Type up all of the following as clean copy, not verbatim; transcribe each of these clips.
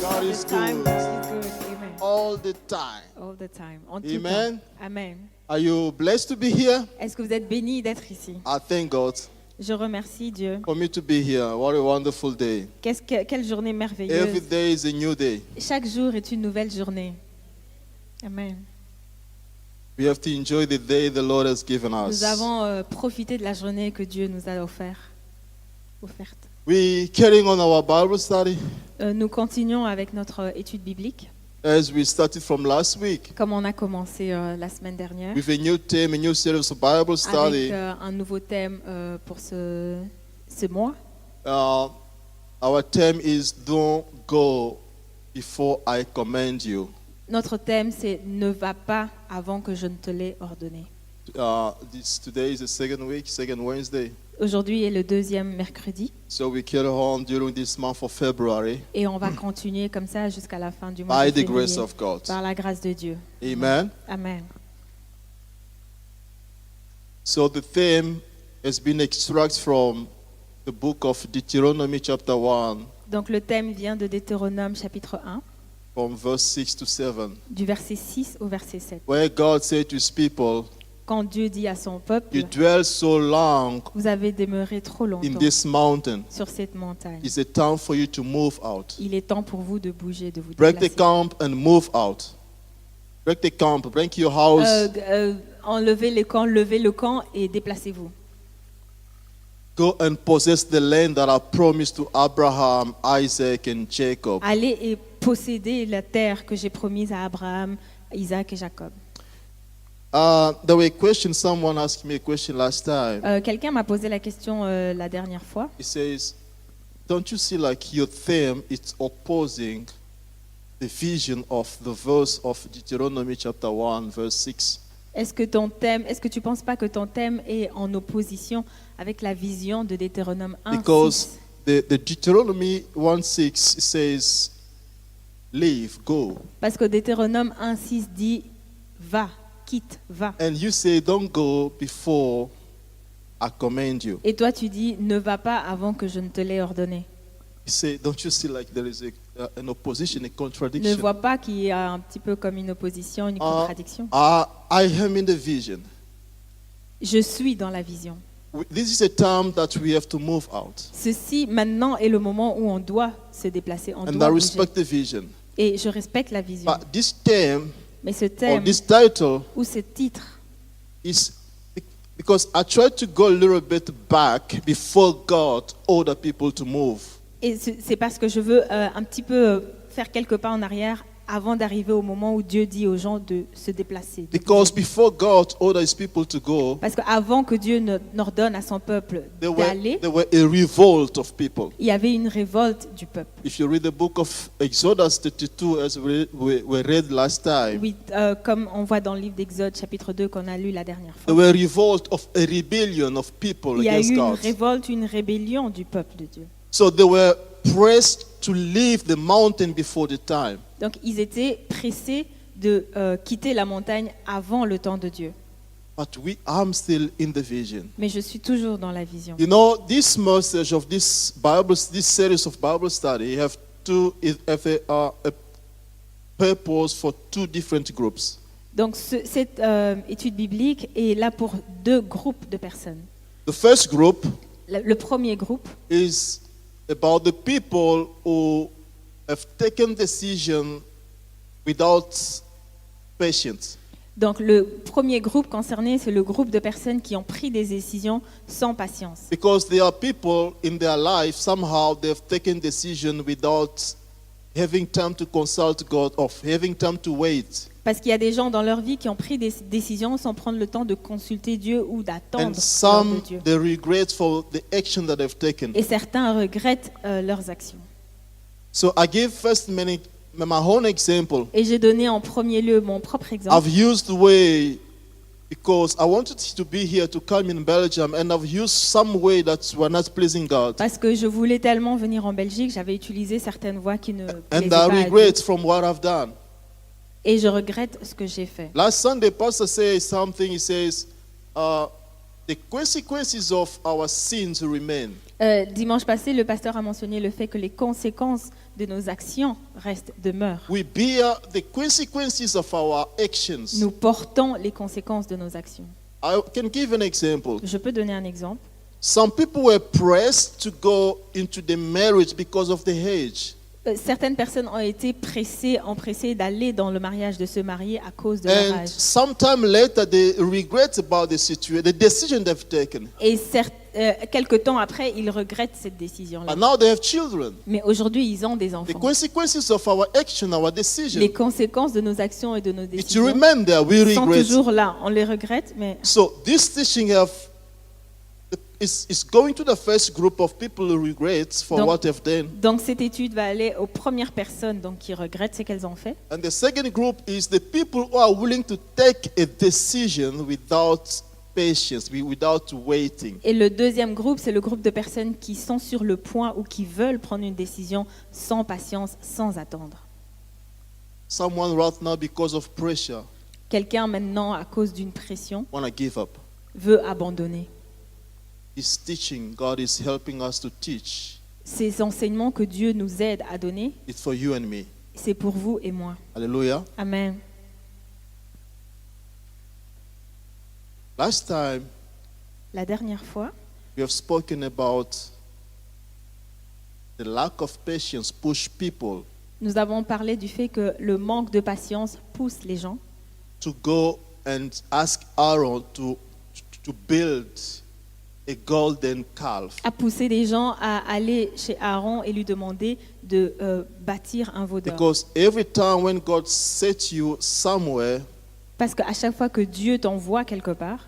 God is good. Amen. All the time. All the time. En tout Amen. temps. Amen. Are you blessed to be here? Est-ce que vous êtes bénis d'être ici? I thank God Je remercie Dieu. for me to be here. What a wonderful day. Quelle journée Every merveilleuse. day is a new day. Chaque jour est une nouvelle journée. Amen. We have to enjoy the day the Lord has given us. Nous avons profité de la journée que Dieu nous a offerte. We carrying on our Bible study Nous continuons avec notre étude biblique, as we started from last week comme on a commencé la semaine dernière, with a new theme, a new series of Bible study. avec un nouveau thème pour ce mois. Our theme is "Don't go before I command you." Notre thème, c'est « Ne va pas avant que je ne te l'ai ordonné Today is the second Wednesday. ». Aujourd'hui est le deuxième mercredi So we carry on during this month of February et on va continuer comme ça jusqu'à la fin du mois by de the grace février, of God. par la grâce de Dieu. Amen. Amen. So the theme has been extracted from the book of Deuteronomy chapter 1 Donc le thème vient de Deutéronome chapitre 1, from verse 6 to 7, du verset 6 au verset 7. where God said to his people, Quand Dieu dit à son peuple, "You dwell so long vous avez demeuré trop in longtemps this mountain. sur cette montagne. It's a time for you to move out. Il est temps pour vous de bouger, de vous Break the déplacer. camp and move out. Break the camp, break your house, Enlevez levez le camp et déplacez-vous. go and possess the land that I promised to Abraham, Isaac, and Jacob." Allez et possédez la terre que j'ai promise à Abraham, Isaac et Jacob. There were questions. Someone asked me a question last time. Quelqu'un m'a posé la question la dernière fois. He says, "Don't you see like your theme is opposing the vision of the verse of Deuteronomy chapter 1, verse 6?" Est-ce que tu ne penses pas que ton thème est en opposition avec la vision de Deutéronome 1, Because 6? the Deuteronomy 1:6 says, "Leave, go," Parce que Deutéronome 1, 6 dit va, quitte, va. and you say, "Don't go before I command you." Et toi tu dis ne va pas avant que je ne te l'ai ordonné. You say, "Don't you see like there is an opposition, a Ne contradiction?" vois pas qu'il y a un petit peu comme une opposition, une contradiction. I am in the vision. Je suis dans la vision. This is a time that we have to move out, Ceci maintenant est le moment où on doit se déplacer, on and doit I bouger. respect the vision. Et je respecte la vision. But this theme Mais ce or thème this title ou ce titre, is because I tried to go a little bit back before God ordered people to move. et c'est parce que je veux un petit peu faire quelques pas en arrière avant d'arriver au moment où Dieu dit aux gens de se déplacer. de Because bouger. before God ordered his people to go, Parce qu'avant que Dieu n'ordonne à son peuple d'aller, there were a revolt of people. il y avait une révolte du peuple. If you read the book of Exodus 32, as we read last time, Oui, comme on voit dans le livre d'Exode chapitre 2 qu'on a lu la dernière there fois. were revolt of a rebellion of people Il y a against eu une God. révolte, une rébellion du peuple de Dieu. So they were pressed to leave the mountain before the time. Donc ils étaient pressés de quitter la montagne avant le temps de Dieu. But I'm still in the vision. Mais je suis toujours dans la vision. You know, this message of this series of Bible study have a purpose for two different groups. Donc cette étude biblique est là pour deux groupes de personnes. The first group Le premier groupe, is about the people who have taken decision without patience. Donc le premier groupe concerné, c'est le groupe de personnes qui ont pris des décisions sans patience. Because there are people in their life, somehow they've taken decision without having time to consult God or having time to wait. Parce qu'il y a des gens dans leur vie qui ont pris des décisions sans prendre le temps de consulter Dieu ou d'attendre And l'ordre some, de Dieu. they regret for the action that they've taken. Et certains regrettent leurs actions. So I give first my own example. Et j'ai donné en premier lieu mon propre exemple. I've used the way because I wanted to be here to come in Belgium, and I've used some way that were not pleasing God. Parce que je voulais tellement venir en Belgique, j'avais utilisé certaines voies qui ne plaisaient And pas I à Dieu. regret from what I've done. Et je regrette ce que j'ai fait. Last Sunday, Pastor says something. He says, the consequences of our sins remain. Dimanche passé, le pasteur a mentionné le fait que les conséquences de nos actions demeurent. We bear the consequences of our actions. Nous portons les conséquences de nos actions. I can give an example. Je peux donner un exemple. Some people were pressed to go into the marriage because of the age. Certaines personnes ont été empressées d'aller dans le mariage, de se marier à cause de leur And âge. sometime later, they regret about the decision they've taken. Et quelque temps après, ils regrettent cette décision-là. And now they have children. Mais aujourd'hui, ils ont des The enfants. consequences of our action, our Les decision, conséquences de nos actions et de nos it décisions remain there. We sont regret. toujours là. On les regrette, mais So this teaching is going to the first group of people who regret for Donc- what they've done. donc cette étude va aller aux premières personnes donc, qui regrettent ce qu'elles ont fait. And the second group is the people who are willing to take a decision without patience, without waiting. Et le deuxième groupe, c'est le groupe de personnes qui sont sur le point ou qui veulent prendre une décision sans patience, sans attendre. Someone right now, because of pressure, Quelqu'un maintenant, à cause d'une pression, want to give up. veut abandonner. This teaching, God is helping us to teach. Ces enseignements que Dieu nous aide à donner, It's for you and me. c'est pour vous et moi. Hallelujah. Amen. Last time, La dernière fois, we have spoken about the lack of patience push people nous avons parlé du fait que le manque de patience pousse les gens to go and ask Aaron to build a golden calf. à pousser les gens à aller chez Aaron et lui demander de bâtir un veau d'or. Because every time when God sets you somewhere, Parce qu'à chaque fois que Dieu t'envoie quelque part,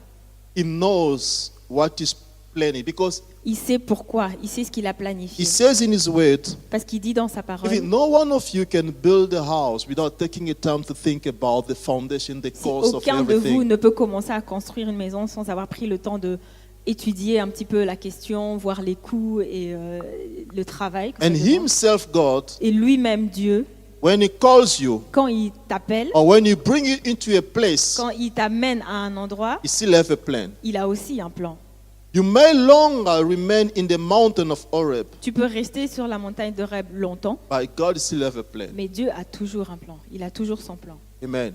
He knows what is planning. Because il sait pourquoi, il sait ce qu'il a planifié. He says in His Word, Parce qu'il dit dans sa parole, no one of you can build a house without taking a time to think about the foundation, the si cost of aucun de vous everything. ne peut commencer à construire une maison sans avoir pris le temps de étudier un petit peu la question, voir les coûts et le travail. que ça And demande. Himself, God, Et lui-même, Dieu, when He calls you quand il t'appelle, or when He brings you into a place, quand il t'amène à un endroit, He still have a plan. il a aussi un plan. You may longer remain in the mountain of Horeb, Tu peux rester sur la montagne de Horeb longtemps, but God still have a plan. mais Dieu a toujours un plan. Il a toujours son plan. Amen.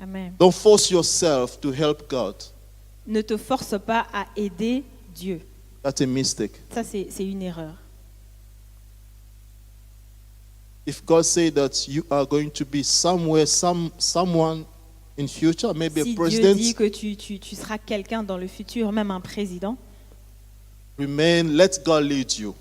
Amen. Don't force yourself to help God. Ne te force pas à aider Dieu. That's a mistake. Ça, c'est une erreur. If God said that you are going to be somewhere, someone in future, maybe Si a Dieu president, dit que tu seras quelqu'un dans le futur, même un président, remain. Let God lead you.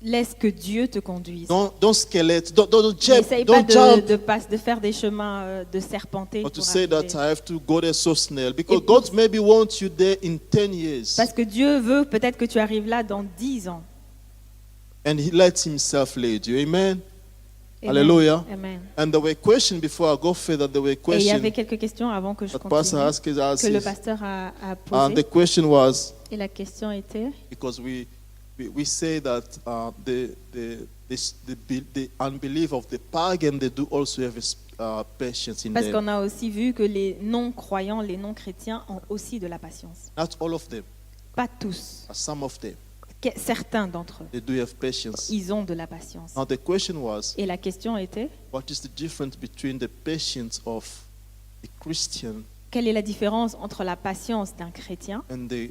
laisse que Dieu te conduise. Don't skelette. Don't jump. N'essaye pas Don't jump. de faire des chemins de serpenter. Or to pour say that arriver. I have to go there so snell, because Et God maybe wants you there in 10 years, Parce que Dieu veut peut-être que tu arrives là dans 10 ans. and He lets Himself lead you. Amen. Amen. Hallelujah. Amen. And there were questions before I go further. There were Et il y avait questions quelques questions avant que je that Pastor continue, asked us. que le pasteur a And the posées. question was, Et la question était, because we say that the unbelief of the pagan, they do also have patience in parce them. qu'on a aussi vu que les non-croyants, les non-chrétiens ont aussi de la patience. Not all of them, Pas tous. but some of them, Certains d'entre eux, they do have patience. ils ont de la patience. Now the question was, Et la question était, what is the difference between the patience of a Christian quelle est la différence entre la patience d'un chrétien and the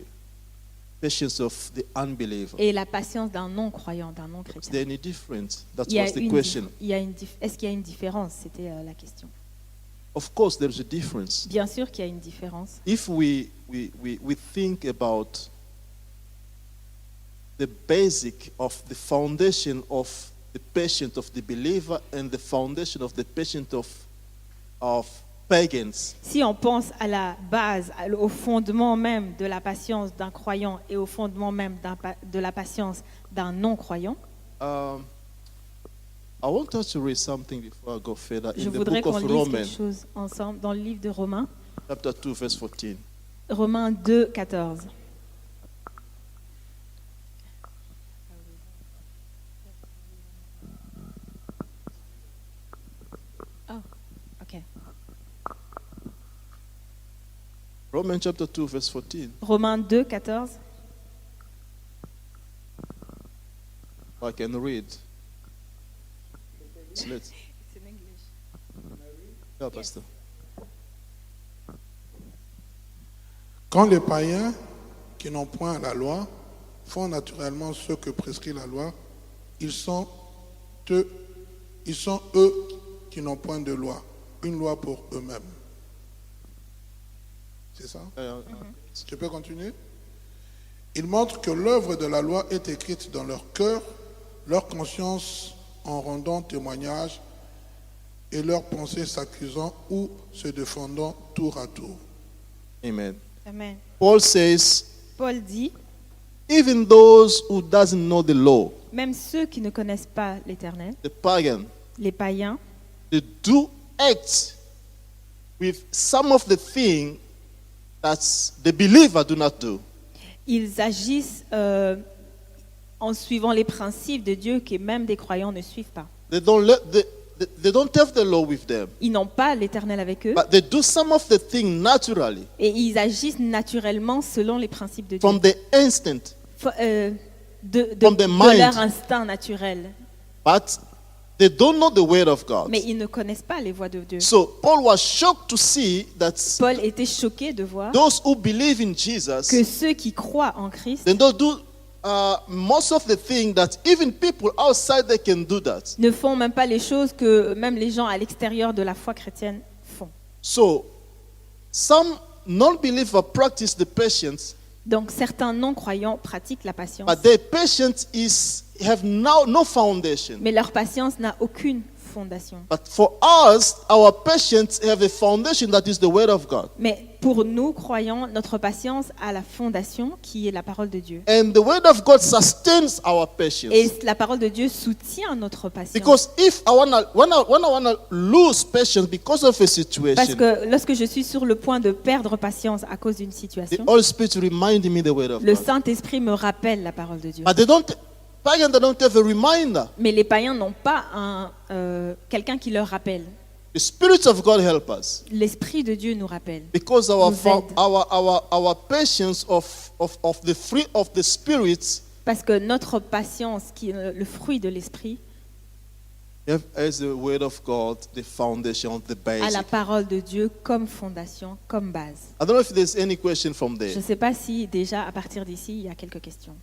patience of the unbeliever? et la patience d'un non-croyant, d'un Is non-chrétien? there any difference? That Il y a was the une question. Est-ce qu'il y a une différence? C'était la question. Of course, there's a difference. Bien sûr qu'il y a une différence. If we think about the basic of the foundation of the patient of the believer and the foundation of the patient of pagans, Si on pense à la base, au fondement même de la patience d'un croyant et au fondement même de la patience d'un non-croyant, I want us to read something before I go further. je In the voudrais book qu'on of lise Romans, quelque chose ensemble dans le livre de Romains, chapter 2, verse 14. Romains 2, 14. Oh, ok. Romans chapter 2, verse 14. Romains 2, 14. I can read. Let's, yeah, Pastor. Quand les païens qui n'ont point la loi font naturellement ce que prescrit la loi, ils sont eux qui n'ont point de loi, une loi pour eux-mêmes. C'est ça? Tu peux continuer? Ils montrent que l'œuvre de la loi est écrite dans leur cœur, leur conscience en rendant témoignage et leurs pensées s'accusant ou se défendant tour à tour. Amen. Amen. Paul says, Paul dit, even those who doesn't know the law, même ceux qui ne connaissent pas l'Éternel, the pagan, les païens, they do act with some of the things that the believer do not do. ils agissent en suivant les principes de Dieu que même des croyants ne suivent pas. They don't have the law with them, Ils n'ont pas l'Éternel avec eux but they do some of the things naturally, et ils agissent naturellement selon les principes de Dieu, from the instant. From the de mind. leur instinct naturel. But they don't know the word of God. Mais ils ne connaissent pas les voies de Dieu. So Paul was shocked to see that Paul était choqué de voir those who believe in Jesus, que ceux qui croient en Christ they don't do most of the things that even people outside they can do that. ne font même pas les choses que même les gens à l'extérieur de la foi chrétienne font. So some non-believers practice the patience, Donc certains non-croyants pratiquent la patience, but their patience have now no foundation. mais leur patience n'a aucune fondation. But for us, our patience have a foundation that is the word of God. Mais pour nous, croyants, notre patience a la fondation qui est la parole de Dieu. And the word of God sustains our patience. Et la parole de Dieu soutient notre patience. Because if when I wanna lose patience because of a Parce situation, que lorsque je suis sur le point de perdre patience à cause d'une the situation, Holy Spirit remind me the word of le God. Saint-Esprit me rappelle la parole de Dieu. But pagans don't have a reminder. Mais les païens n'ont pas quelqu'un qui leur rappelle. The Spirit of God help us. L'Esprit de Dieu nous rappelle. Because Nous aide. our patience of the fruit of the Spirit Parce que notre patience, qui est le fruit de l'Esprit, as the word of God, the foundation, the a la basic. parole de Dieu comme fondation, comme base. I don't know if there's any question from there. Je ne sais pas si déjà à partir d'ici, il y a quelques questions.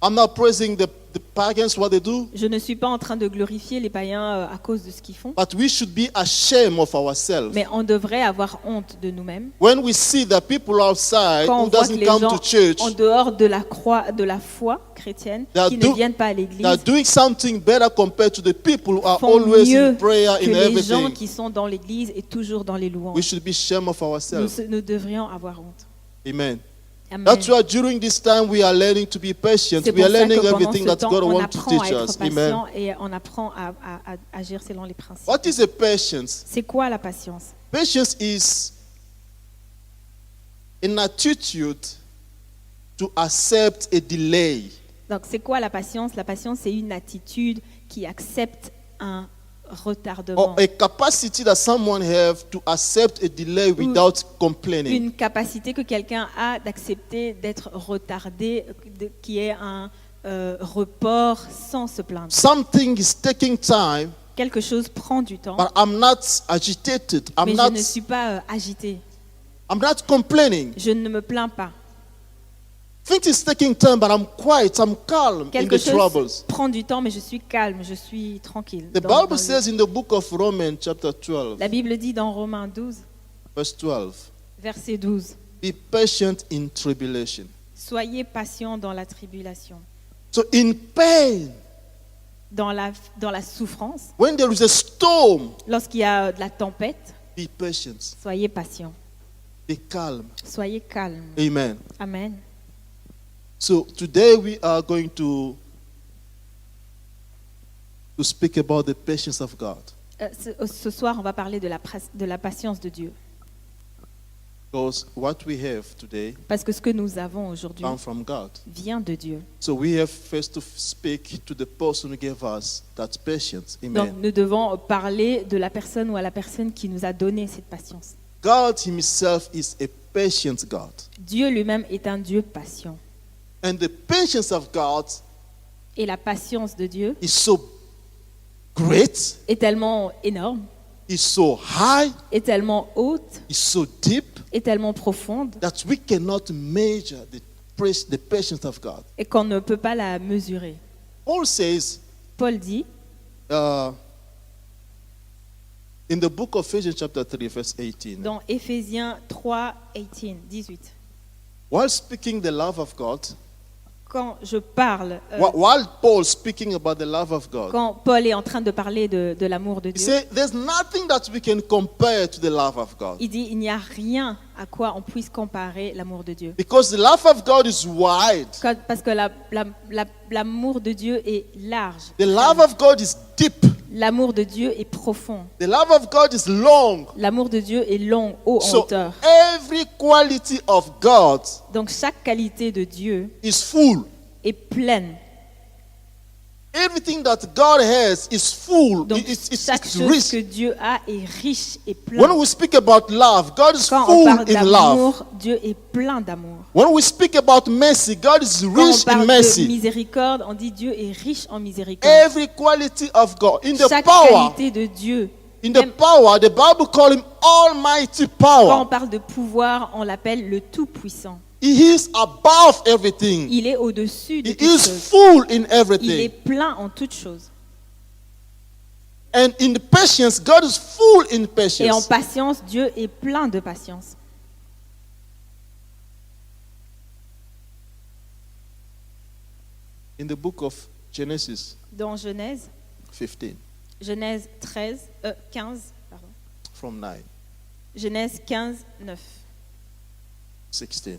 I'm not praising the pagans, what they do, Je ne suis pas en train de glorifier les païens à cause de ce qu'ils font, but we should be ashamed of ourselves. mais on devrait avoir honte de nous-mêmes. When we see that people outside Quand on who voit que doesn't les come gens to church, en dehors de la foi chrétienne, They are qui do- ne viennent pas à they are l'église, doing something better compared to the people who are font always mieux in prayer que in les gens everything. qui sont dans l'église et toujours dans les We louanges. should be ashamed of ourselves. Nous devrions avoir honte. Amen. Amen. That's why during this time we are learning to be patient. C'est We pour are ça learning que pendant everything ce that temps, God on wants to apprend teach à être us. Amen. patient et on apprend à agir selon les principes. What is a patience? C'est quoi la patience? Patience is an attitude to accept a delay. Donc c'est quoi la patience? La patience, c'est une attitude qui accepte un retardement, Or a capacity that someone have to accept a delay without complaining. une capacité que quelqu'un a d'accepter d'être retardé, qui est un report sans se plaindre. Something is taking time, Quelque chose prend du temps, but I'm not agitated. mais je ne suis pas agité. I'm not complaining. Je ne me plains pas. Things is taking time, but I'm quiet, I'm calm in Quelque the chose troubles. prend du temps, mais je suis calme, je suis tranquille. The Dans- Bible dans says in the book of Romans, chapter 12, La Bible dit dans Romains 12, verse 12, verset 12, be patient in tribulation. soyez patients dans la tribulation, So in pain, dans la souffrance, when there is a storm, lorsqu'il y a de la tempête, be patient, soyez patients, be calm. soyez calmes. Amen. Amen. So today we are going to speak about the patience of God. Ce soir, on va parler de la patience de Dieu. Because what we have today Parce que ce que nous avons aujourd'hui comes from God. vient de Dieu. So we have first to speak to the person who gave us that patience. Donc Amen. nous devons parler de la personne ou à la personne qui nous a donné cette patience. God himself is a patient God. Dieu lui-même est un Dieu patient. And the patience of God Et la patience de Dieu is so great, est tellement énorme, is so high, est tellement haute, is so deep est tellement profonde that we cannot measure the patience of God. et qu'on ne peut pas la mesurer. Paul says Paul dit in the book of Ephesians chapter 3 verse 18, dans Éphésiens 3, 18, while speaking the love of God, quand je parle, while Paul speaking about the love of God, quand Paul est en train de parler de l'amour de he Dieu, said there's nothing that we can compare to the love of God. il dit il n'y a rien à quoi on puisse comparer l'amour de Dieu. Because the love of God is wide. Parce que l'amour de Dieu est large. The love of God is deep. L'amour de Dieu est profond. The love of God is long. L'amour de Dieu est long, haut, en So hauteur. every quality of God Donc chaque qualité de Dieu is full. est pleine. Everything that God has is full. Donc chaque chose rich. que Dieu a est riche et When plein. we speak about love, God is Quand on full parle in love. d'amour, Dieu est plein d'amour. When we speak about mercy, God is Quand on rich in parle de mercy. miséricorde, on dit Dieu est riche en miséricorde. Every quality of God. In the Chaque power, qualité de Dieu. in the Même power, the Bible calls him Almighty quand on Power. parle de pouvoir, on l'appelle le Tout-Puissant. He is above everything. Il est au-dessus de He toutes is choses. full in Il est everything. plein en toutes choses. And in the patience, God is full in Et en patience. patience, Dieu est plein de patience. In the book of Genesis Dans Genèse 15, 15, pardon. from 9, Genèse 15, 9. 16.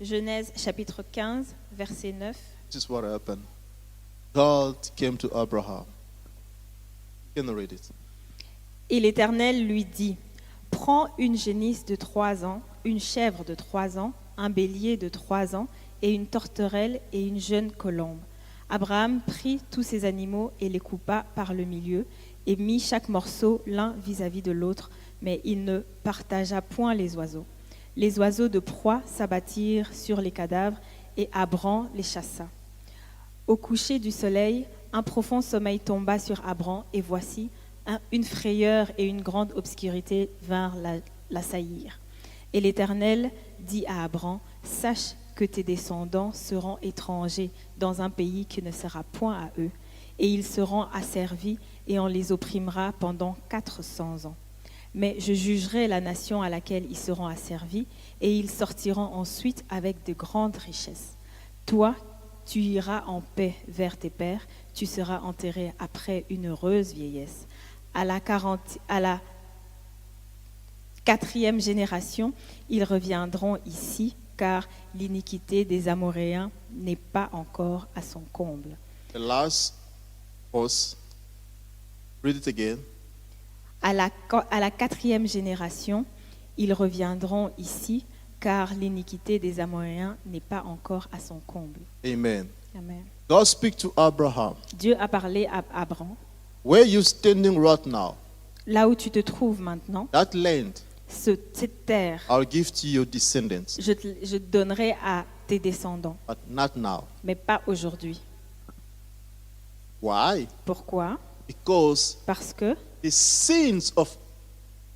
Genèse chapitre 15, verset 9. This is what happened. God came to Abraham. You can read it. Et l'Éternel lui dit, prends une génisse de 3 ans, une chèvre de 3 ans, un bélier de 3 ans, et une tourterelle et une jeune colombe. Abraham prit tous ces animaux et les coupa par le milieu, et mit chaque morceau l'un vis-à-vis de l'autre, mais il ne partagea point les oiseaux. Les oiseaux de proie s'abattirent sur les cadavres, et Abram les chassa. Au coucher du soleil, un profond sommeil tomba sur Abram, et voici, une frayeur et une grande obscurité vinrent l'assaillir. Et l'Éternel dit à Abram, sache que tes descendants seront étrangers dans un pays qui ne sera point à eux, et ils seront asservis, et on les opprimera pendant 400 ans. Mais je jugerai la nation à laquelle ils seront asservis, et ils sortiront ensuite avec de grandes richesses. Toi, tu iras en paix vers tes pères, tu seras enterré après une heureuse vieillesse. À la 4e génération, ils reviendront ici, car l'iniquité des Amoréens n'est pas encore à son comble. The last verse. Read it again. À la 4e génération, ils reviendront ici, car l'iniquité des Amoréens n'est pas encore à son comble. Amen. Amen. God speak to Abraham. Dieu a parlé à Abram. Where you standing right now, Là où tu te trouves maintenant, that land, cette terre, I'll give to your descendants, je donnerai à tes descendants, but not now. mais pas aujourd'hui. Why? Pourquoi? Because Parce que the sins of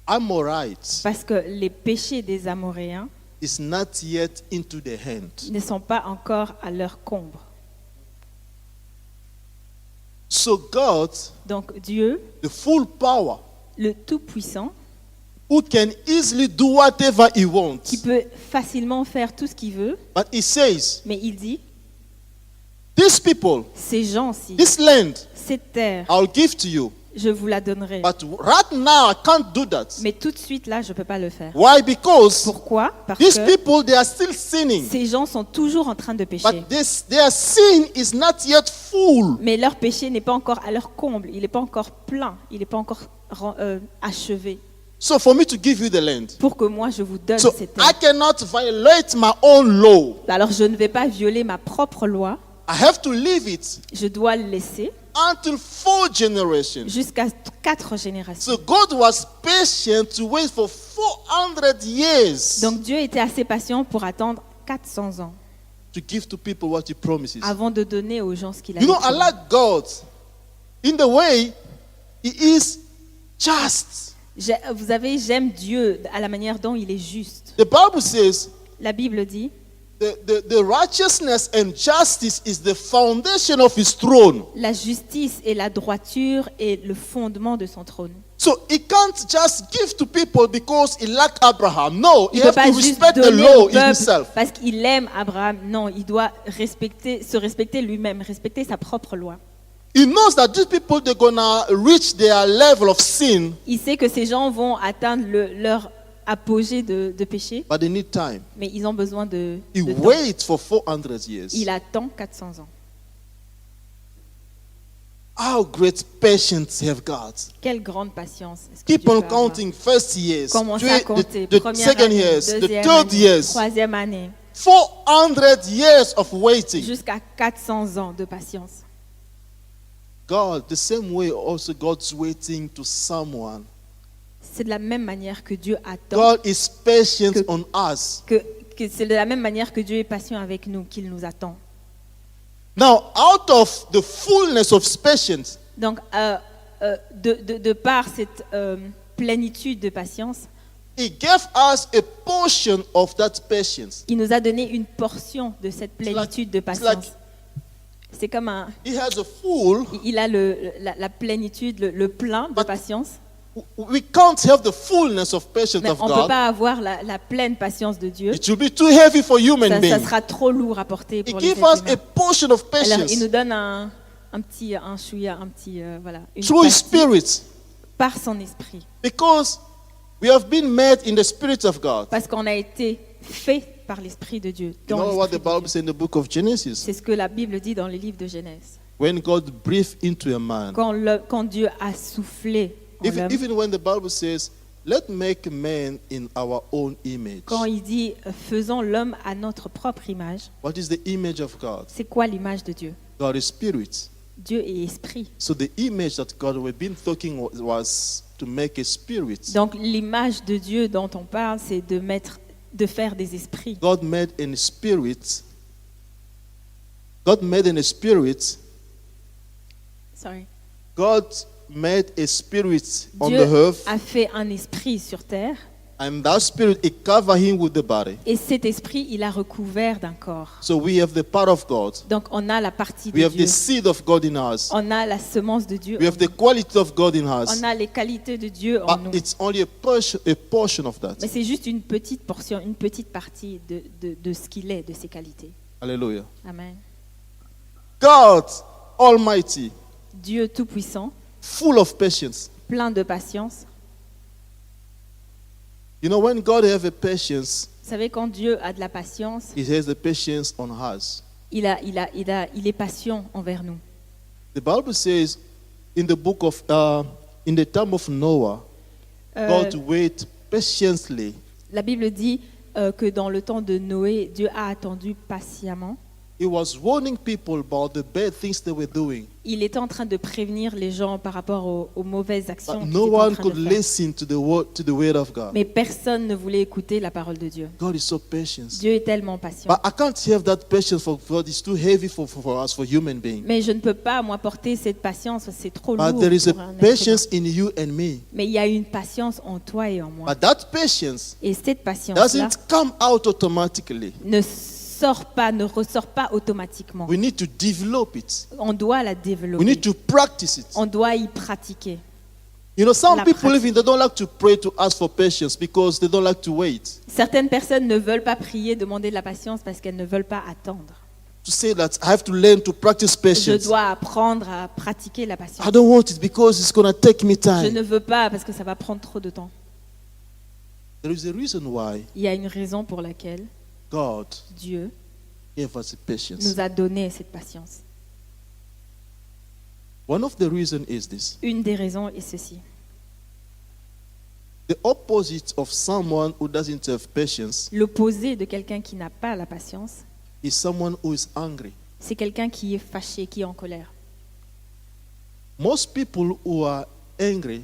Amorites les péchés des Amoréens is not yet into their hand. ne sont pas encore à leur comble. So God, Donc Dieu, the full power, le Tout-Puissant, who can easily do whatever he qui wants, peut facilement faire tout ce qu'il veut, but he says, mais il dit, these people, ces gens-ci, this land, cette terre, I'll give to you. je vous la donnerai. But right now, I can't do that. Mais tout de suite, là, je ne peux pas le faire. Why? Because Pourquoi? Parce these que people, they are still sinning. ces gens sont toujours en train de pécher. But their sin is not yet full. Mais leur péché n'est pas encore à leur comble, il n'est pas encore plein, il n'est pas encore achevé. So for me to give you the land, Pour que moi, je vous donne so cette I terre. cannot violate my own law. Alors, je ne vais pas violer ma propre loi, I have to leave it je dois le laisser until 4 generations. jusqu'à 4 générations. So God was patient to wait for 400 years Donc, Dieu était assez patient pour attendre 400 ans to give to people what he promises. avant de donner aux gens ce qu'il a You dit. know, I like God in the way he is just. Vous savez, j'aime Dieu à la manière dont il est juste. The Bible says La Bible dit, the righteousness and justice is the foundation of his throne. la justice et la droiture est le fondement de son trône. So he can't just give to people because he like Abraham. No, he Il ne peut has pas to juste respect the donner law au peuple himself. parce qu'il aime Abraham. Non, il doit se respecter lui-même, respecter sa propre loi. He knows that these people, they're gonna reach their level of sin, Il sait que ces gens vont atteindre leur apogée de péché, but they need time. mais ils ont besoin de He temps. waits for 400 years. Il attend 400 ans. How great patience have God. Quelle grande patience. Est-ce que Keep Dieu on peut avoir? counting first years, Commencez à compter. the Première second année, years, the deuxième third année, years. troisième année, 400 years of waiting. jusqu'à 400 ans de patience. God, the same way also God's waiting to someone. C'est de la même manière que Dieu attend, God is patient Que- on us. que c'est de la même manière que Dieu est patient avec nous, qu'il nous attend. Now, out of the fullness of his patience, Donc, de par cette plénitude de patience, he gave us a portion of that patience. il nous a donné une portion de cette plénitude de it's like- patience. C'est comme He has a full. il a la plénitude, le plein de But- patience, We can't have the fullness of patience mais of on ne peut God. pas avoir la pleine patience de Dieu. It will be too heavy for human Ça beings. sera trop lourd à porter He pour les gives êtres us a humains. portion of Alors, il patience nous donne un chouïa, voilà, une through His partie Spirit, par son esprit. because we have been made in the Spirit of God. Parce qu'on a été fait par l'esprit de Dieu. You dans know what the l'esprit de Bible Dieu. says in the book of Genesis? C'est ce que la Bible dit dans le livre de Genèse. When God breathed into a man, Quand Dieu a soufflé en l'homme, even when the Bible says, "Let make man in our own image." quand il dit faisons l'homme à notre propre image, What is the image of God? c'est quoi l'image de Dieu? God is spirit. Dieu est esprit. So the image that God we've been talking was to make a spirit. Donc l'image de Dieu dont on parle, c'est de faire des esprits. God made in a spirit. God made in a spirit. Sorry. God made a spirit on Dieu the earth, a fait un esprit sur terre, and that spirit it covered him with the body. et cet esprit, il a recouvert d'un corps. So we have the part of God. Donc on a la partie We de have Dieu, the seed of God in us. on a la semence de Dieu, We have the quality of God in us. on a les qualités de Dieu en nous. But it's only a portion of that. Mais c'est juste une petite portion, une petite partie de ce qu'il est, de ses qualités. Hallelujah. Amen. God Almighty, Dieu Tout-Puissant, full of patience. plein de patience. You know, when God has a patience, Vous savez, quand Dieu a de la patience, He has the patience on us. il est patient envers nous. The Bible says in the book of, in the time of Noah, God wait patiently La Bible dit que dans le temps de Noé, Dieu a attendu patiemment He was warning people about the bad things they were doing. Il était en train de prévenir les gens par rapport aux mauvaises actions But qu'ils no étaient en one train could de faire. listen to the word of God. Mais personne ne voulait écouter la parole de Dieu. God is so patient. Dieu est tellement patient. But I can't have that patience for God. It's too heavy for us, for human beings. Mais je ne peux pas, moi, porter cette patience, c'est trop lourd But there is a pour un être patience humain. in you and me. Mais il y a une patience en toi et en moi. But that patience Et cette patience-là doesn't come out automatically. ne ressort pas automatiquement. We need to develop it. On doit la We développer. need to practice it. On doit y pratiquer. You know, some La people pratique. even they don't like to pray to ask for patience because they don't like to wait. Certaines personnes ne veulent pas prier, demander de la patience parce qu'elles ne veulent pas attendre. To say that I have to learn to practice Je patience. dois apprendre à pratiquer la patience. I don't want it because it's going to take me Je time. ne veux pas parce que ça va prendre trop de temps. There is a reason why Il y a une raison pour laquelle God Dieu gave us the patience. nous a donné cette patience. One of the reasons is this. Une des raisons est ceci. The opposite of someone who doesn't have patience L'opposé de quelqu'un qui n'a pas la patience, is someone who is angry. c'est quelqu'un qui est fâché, qui est en colère. Most people who are angry,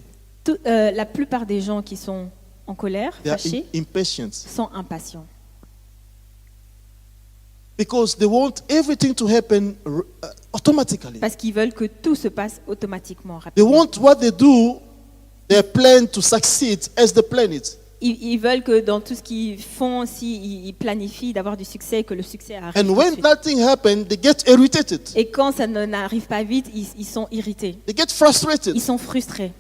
La plupart des gens qui sont en colère, they are fâchés, impatient sont impatients. because they want everything to happen automatically. Parce qu'ils veulent que tout se passe automatiquement, They rapidement. want what they do, their plan to succeed as they plan it. Ils veulent que dans tout ce qu'ils font, s'ils planifient d'avoir du succès, que le succès arrive. And tout de when suite. nothing happens, they get irritated. Et quand ça n'arrive pas vite, ils sont irrités. They get frustrated. Ils sont frustrés.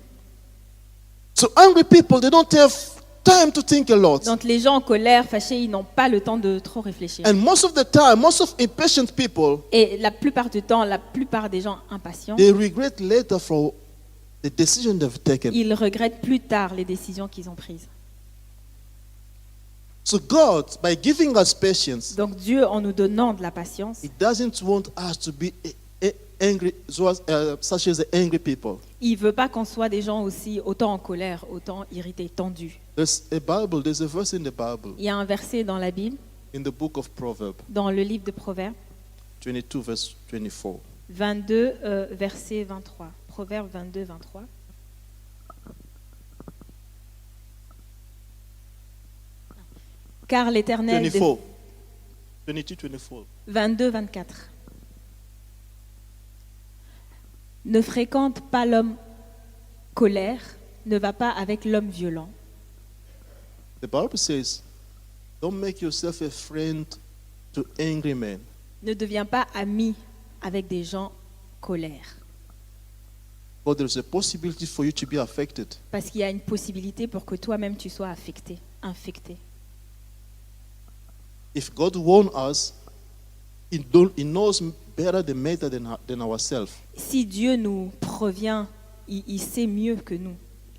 So angry people, they don't have time to think a lot. Donc les gens en colère, fâchés, ils n'ont pas le temps de trop réfléchir. And most of the time, most of impatient people, Et la plupart du temps, la plupart des gens impatients, they regret later for the decision they've taken. ils regrettent plus tard les décisions qu'ils ont prises. So God, by giving us patience, Donc Dieu, en nous donnant de la patience, He doesn't want us to be angry, such as the angry people. il veut pas qu'on soit des gens aussi autant en colère, autant irrités, tendus. There's a verse in the Bible, Il y a un verset dans la Bible, in the book of Proverbs, dans le livre de Proverbes, 22 verse 24. 22, verset 23. Proverbes 22, 23. Car l'Éternel... 24. 22, 24. 22, 24. Ne fréquente pas l'homme colère, ne va pas avec l'homme violent. The Bible says, don't make yourself a friend to angry men. Ne deviens pas ami avec des gens colères. But there's a possibility for you to be affected. Parce qu'il y a une possibilité pour que toi-même tu sois affecté, infecté. If God warns us, He knows better the matter than ourselves. Si Dieu nous provient, il sait mieux que nous,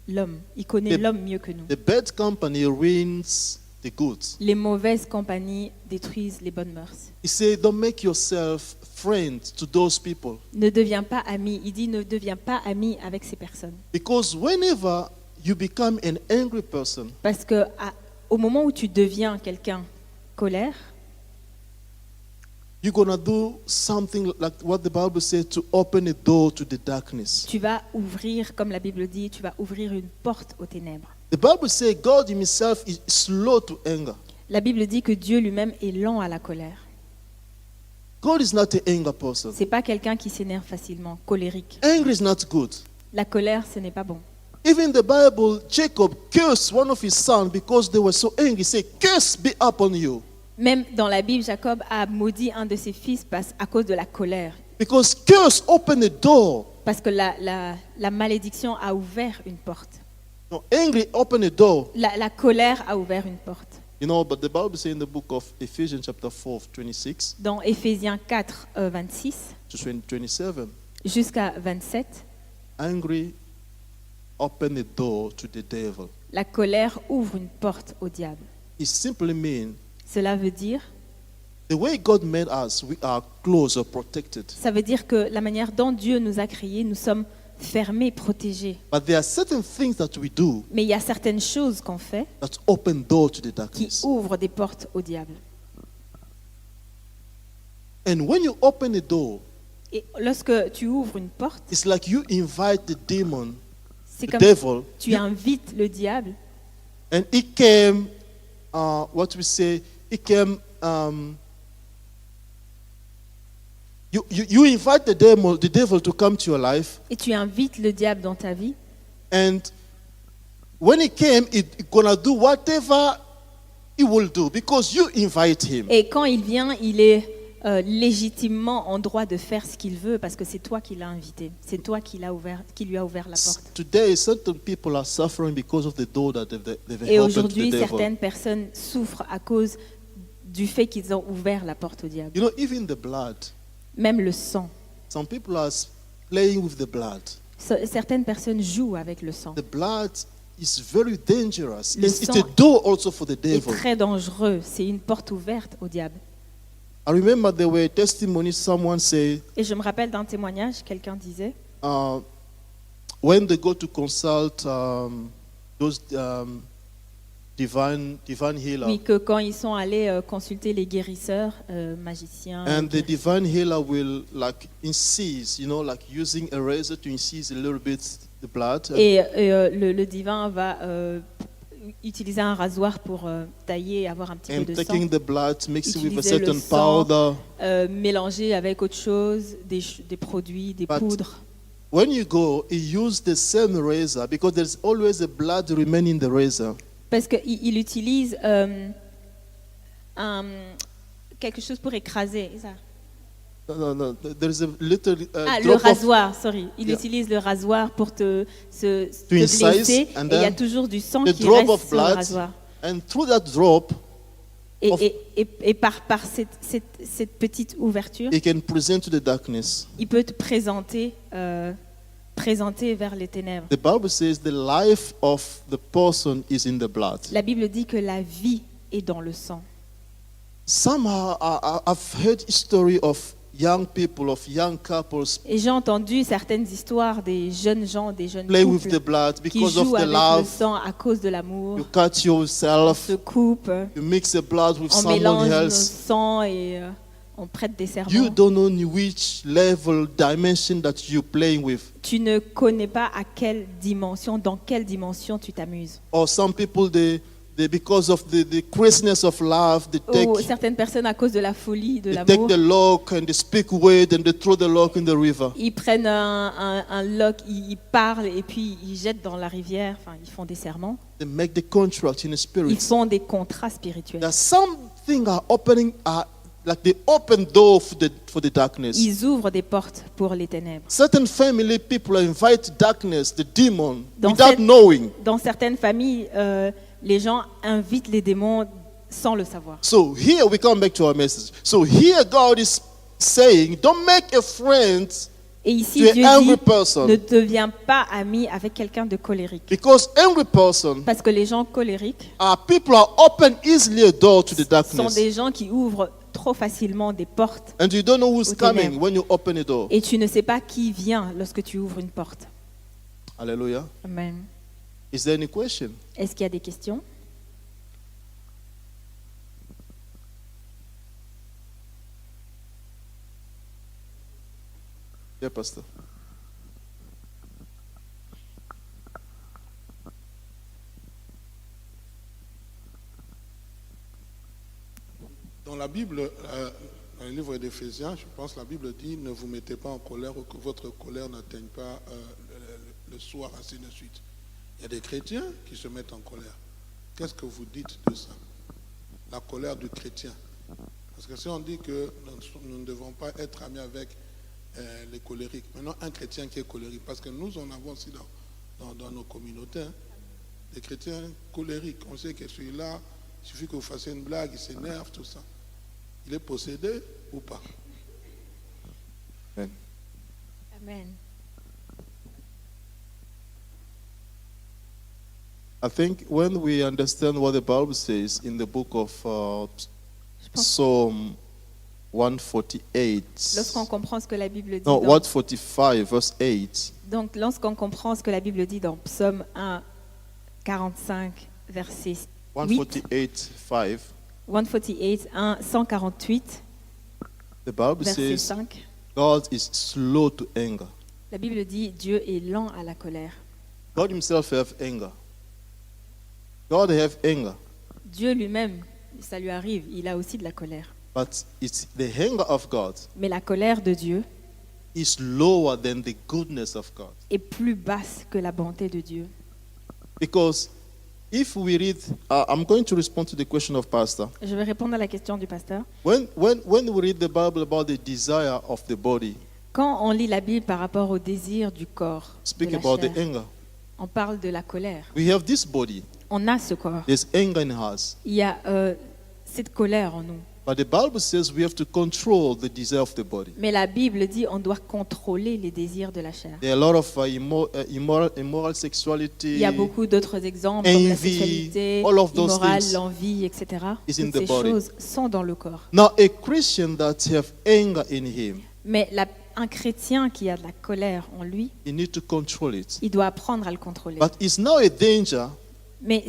l'homme. Il connaît The- l'homme mieux que nous. The bad company ruins the good. Les mauvaises compagnies détruisent les bonnes mœurs. He said, don't make yourself friend to those people. Ne deviens pas ami. Il dit ne deviens pas ami avec ces personnes. Because whenever you become an angry person, Parce que au moment où tu deviens quelqu'un colère, you're going to do something like what the Bible said to open a door to the darkness. tu vas ouvrir, comme la Bible dit, tu vas ouvrir une porte aux ténèbres. The Bible says God himself is slow to anger. La Bible dit que Dieu lui-même est lent à la colère. God is not an anger person. C'est pas quelqu'un qui s'énerve facilement, colérique. Anger is not good. La colère, ce n'est pas bon. Even the Bible, Jacob cursed one of his sons because they were so angry. He said, curse be upon you. Même dans la Bible, Jacob a maudit un de ses fils à cause de la colère. Because curse opened a door. Parce que la malédiction a ouvert une porte. No, angry opened a door. La colère a ouvert une porte. You know, but the Bible says in the book of Ephesians chapter 4, 26 Dans Éphésiens 4, 26 to 27, jusqu'à 27, angry opened a door to the devil. la colère ouvre une porte au diable. It simply means Cela veut dire, the way God made us, we are close or protected. ça veut dire que la manière dont Dieu nous a créés, nous sommes fermés, protégés. But there are certain things that we do Mais il y a certaines choses qu'on fait that open door to the qui darkness. ouvrent des portes au diable. And And when you open a door, Et lorsque tu ouvres une porte, it's like you invite the demon, c'est the comme devil, tu invites le diable. and he came, what we say, he came, you invite the devil to come to your life, Et tu invites le diable dans ta vie. and when he came, he's gonna do whatever he will do because you invite him. Et quand il vient, il est légitimement en droit de faire ce qu'il veut parce que c'est toi qui l'as invité. C'est toi qui lui a ouvert la porte. Today, certain people are suffering because of the door that they've Et opened to aujourd'hui, the devil. certaines personnes souffrent à cause du fait qu'ils ont ouvert la porte au diable. You know, even the blood. Même le sang. Some people are playing with the blood. Certaines personnes jouent avec le sang. The blood is very dangerous. Le It's sang a door also for the est devil. très dangereux. C'est une porte ouverte au diable. I remember there were testimonies. Someone say, Et je me rappelle d'un témoignage, quelqu'un disait, when they go to consult those divine healer, oui, que quand ils sont allés consulter les guérisseurs, magiciens, and the divine healer will like incise, you know, like using a razor to incise a little bit the blood. et le divin va utiliser un rasoir pour tailler et avoir un petit And peu de sang, taking the blood, mixing with a Utiliser le certain sang. powder. mélanger avec autre chose, des produits, des But- poudres. When you go, you use the same razor because there's always a blood remaining in the razor. Parce qu'il utilise quelque chose pour écraser. Ça. No. There's a little Le drop of, rasoir, sorry. Il Yeah. utilise le rasoir pour te incise, blesser. and Et il y a then toujours du sang the qui drop reste of sur le blood. rasoir. and through that drop, Et, of- et par cette petite ouverture, it can present to the darkness. il peut te présenter vers les ténèbres. The Bible says the life of the person is in the blood. La Bible dit que la vie est dans le sang. Somehow I've heard history of young people, of young couples Et j'ai entendu certaines histoires des jeunes gens, des jeunes play with the couples blood qui because of jouent the avec le love. sang à cause de l'amour. You cut yourself, Se coupent, you mix the blood with on someone mélange nos else. sangs et on prête des You serments. don't know in which level, dimension that you're playing with. Tu ne connais pas à quelle dimension, dans quelle dimension tu t'amuses. Or some people, they because of the craziness of love, they Ou take certaines personnes, à cause de la folie, de they take l'amour, the lock and they speak weird and they throw the lock in the river. ils prennent un lock, ils parlent et puis ils jettent dans la rivière, enfin ils font des serments. They make the contract in the Ils spirit. font des contrats spirituels. That something are opening, like the open door for the darkness. Ils ouvrent des portes pour les ténèbres. Certain family people invite darkness, the demon, Dans without cette- knowing. Dans certaines familles, les gens invitent les démons sans le savoir. So here we come back to our message. So here God is saying, don't make a friend Et ici, to Dieu an angry dit, person. ne deviens pas ami avec quelqu'un de colérique. Because angry person Parce que les gens colériques people are open easily a door to the sont darkness. des gens qui ouvrent trop facilement des portes And you don't know who's aux coming ténèbres. when you open a door. et tu ne sais pas qui vient lorsque tu ouvres une porte. Hallelujah. Amen. Is there any question? Est-ce qu'il y a des questions? Yeah, Pastor. Dans la Bible, dans le livre d'Éphésiens, je pense que la Bible dit ne vous mettez pas en colère ou que votre colère n'atteigne pas le soir, ainsi de suite. Il y a des chrétiens qui se mettent en colère. Qu'est-ce que vous dites de ça? La colère du chrétien. Parce que si on dit que nous ne devons pas être amis avec les colériques, maintenant un chrétien qui est colérique, parce que nous en avons aussi dans nos communautés, hein, des chrétiens colériques. On sait que celui-là, il suffit que vous fassiez une blague, il s'énerve, tout ça. Il est possédé ou pas? Amen. I think when we understand what the Bible says in the book of Je pense Psalm 148, lorsqu'on comprend ce que la Bible dit no, dans, 145, verse 8, donc lorsqu'on comprend ce que la Bible dit dans Psaume 1, 45, verset 8, 148, 5, 148, 1, 148, The Bible verset says 5. God is slow to anger. La Bible dit Dieu est lent à la colère. God himself have anger. God have anger. Dieu lui-même, ça lui arrive, il a aussi de la colère. But it's the anger of God Mais la colère de Dieu is lower than the goodness of God. est plus basse que la bonté de Dieu. Because if we read, I'm going to respond to the question of Pastor. Je vais répondre à la question du pasteur. When we read the Bible about the desire of the body, Quand on lit la Bible par rapport au désir du corps, de speak la about the chair, anger. on parle de la colère. We have this body. On a ce corps. There's anger in us. Il y a cette colère en nous. But the Bible says we have to control the desire of the body. Mais la Bible dit on doit contrôler les désirs de la chair. There are a lot of immoral Il sexuality. y a beaucoup d'autres exemples comme la Envy, sexualité, all of those l'immorale, things l'envie, etc. is in Toutes the ces body. choses sont dans le corps. Now, a Christian that have anger in him, Mais un chrétien qui a de la colère en lui, he need to control it. il doit apprendre à le contrôler. But it's now a danger. Mais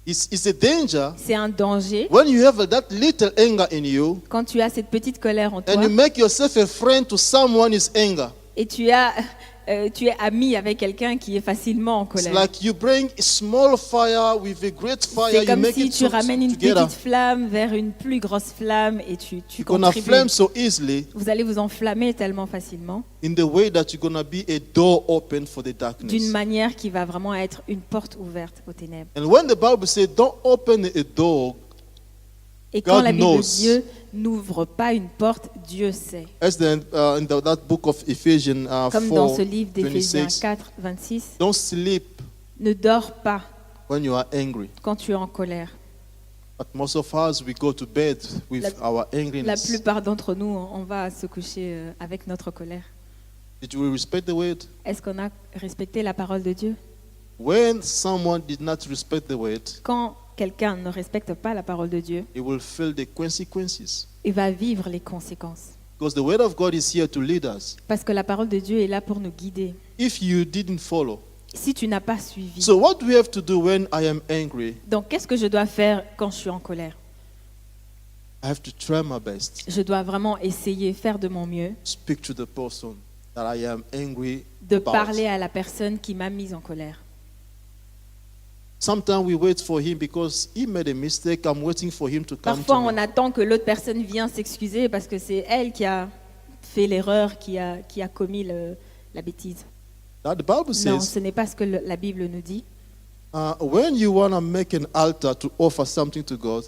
It's a danger c'est un danger when you have that little anger in you quand tu as cette petite colère en toi and you make yourself a friend to someone's anger. et tu es ami avec quelqu'un qui est facilement en It's colère. like you bring a small fire with a great fire, C'est you comme make si it tu ramènes une together. petite flamme vers une plus grosse flamme et tu You're gonna contribues. flame so easily Vous allez vous enflammer tellement facilement in the way that you're gonna be a door open for the d'une darkness. manière qui va vraiment être une porte ouverte aux ténèbres. And when the Bible says don't open a door, Et quand God la Bible knows. de Dieu n'ouvre pas une porte, Dieu sait. as that book of Ephesians Comme dans 4, ce livre d'Éphésiens 26, 4, 26, don't sleep ne dors pas when you are angry. quand tu es en colère. But most of us, we go to bed with our La angriness. plupart d'entre nous, on va se coucher avec notre colère. Did we respect the word? Est-ce qu'on a respecté la parole de Dieu? When someone did not respect the word, Quand quelqu'un ne respecte pas la parole de Dieu, he will feel the consequences. il va vivre les conséquences. Because the word of God is here to lead us. Parce que la parole de Dieu est là pour nous guider. If you didn't follow. Si tu n'as pas suivi, So what do we have to do when I am angry? donc qu'est-ce que je dois faire quand je suis en colère? I have to try my best. Je dois vraiment essayer, faire de mon mieux, Speak to the person that I am angry de about. parler à la personne qui m'a mise en colère. Sometimes we wait for him because he made a mistake. I'm waiting for him to come Parfois, to on me. attend que l'autre personne vienne s'excuser parce que c'est elle qui a fait l'erreur, qui a commis la bêtise. Now, the Bible Non, says, ce n'est pas ce que la Bible nous dit. when you want to make an altar to offer something to God,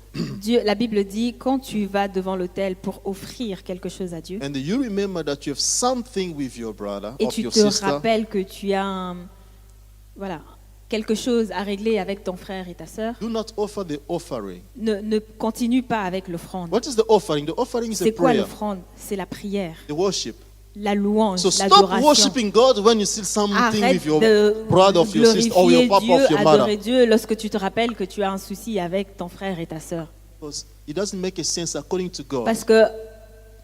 La Bible dit, quand tu vas devant l'autel pour offrir quelque chose à Dieu, and you remember that you have something with your brother et or tu your te sister, rappelles que tu as quelque chose à régler avec ton frère et ta sœur, do not offer the offering. ne continue pas avec l'offrande. What is the offering? The offering is a C'est quoi prayer, l'offrande? C'est la prière, the worship. la louange, So stop l'adoration. worshiping God when you see something Arrête with your de brother of your sister or your glorifier papa Dieu, of your mother. adorer Dieu lorsque tu te rappelles que tu as un souci avec ton frère et ta sœur. Because it doesn't make a sense according to God. Parce que